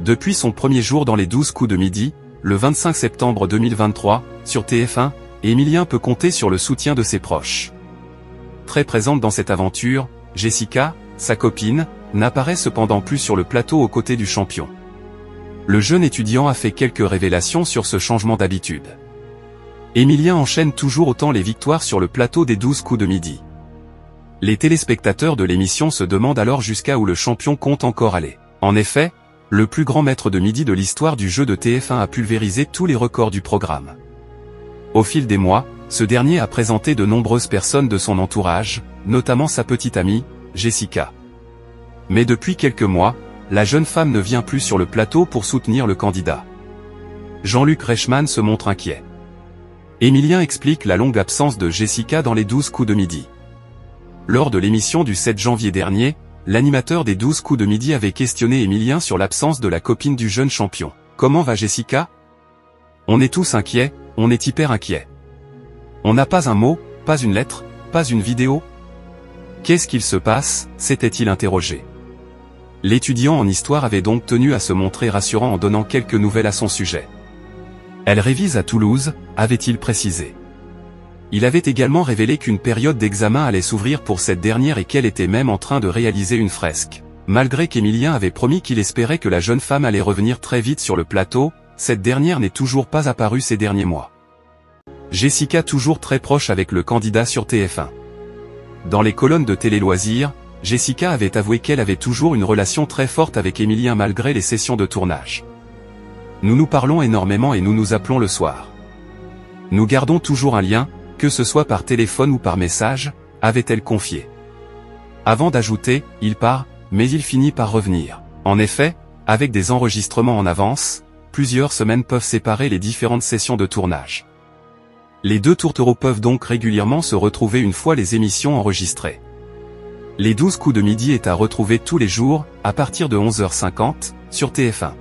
Depuis son premier jour dans les 12 coups de midi, le 25 septembre 2023, sur TF1, Emilien peut compter sur le soutien de ses proches. Très présente dans cette aventure, Jessica, sa copine, n'apparaît cependant plus sur le plateau aux côtés du champion. Le jeune étudiant a fait quelques révélations sur ce changement d'habitude. Emilien enchaîne toujours autant les victoires sur le plateau des 12 coups de midi. Les téléspectateurs de l'émission se demandent alors jusqu'à où le champion compte encore aller. En effet, le plus grand maître de midi de l'histoire du jeu de TF1 a pulvérisé tous les records du programme. Au fil des mois, ce dernier a présenté de nombreuses personnes de son entourage, notamment sa petite amie, Jessica. Mais depuis quelques mois, la jeune femme ne vient plus sur le plateau pour soutenir le candidat. Jean-Luc Reichmann se montre inquiet. Emilien explique la longue absence de Jessica dans les 12 coups de midi. Lors de l'émission du 7 janvier dernier, l'animateur des 12 coups de midi avait questionné Emilien sur l'absence de la copine du jeune champion. « Comment va Jessica ? On est tous inquiets, on est hyper inquiets. On n'a pas un mot, pas une lettre, pas une vidéo ? Qu'est-ce qu'il se passe ?» s'était-il interrogé. L'étudiant en histoire avait donc tenu à se montrer rassurant en donnant quelques nouvelles à son sujet. Elle révise à Toulouse, avait-il précisé. Il avait également révélé qu'une période d'examen allait s'ouvrir pour cette dernière et qu'elle était même en train de réaliser une fresque. Malgré qu'Emilien avait promis qu'il espérait que la jeune femme allait revenir très vite sur le plateau, cette dernière n'est toujours pas apparue ces derniers mois. Jessica toujours très proche avec le candidat sur TF1. Dans les colonnes de Télé Loisirs, Jessica avait avoué qu'elle avait toujours une relation très forte avec Emilien malgré les sessions de tournage. Nous nous parlons énormément et nous nous appelons le soir. Nous gardons toujours un lien, que ce soit par téléphone ou par message, avait-elle confié. Avant d'ajouter, il part, mais il finit par revenir. En effet, avec des enregistrements en avance, plusieurs semaines peuvent séparer les différentes sessions de tournage. Les deux tourtereaux peuvent donc régulièrement se retrouver une fois les émissions enregistrées. Les 12 coups de midi est à retrouver tous les jours, à partir de 11h50, sur TF1.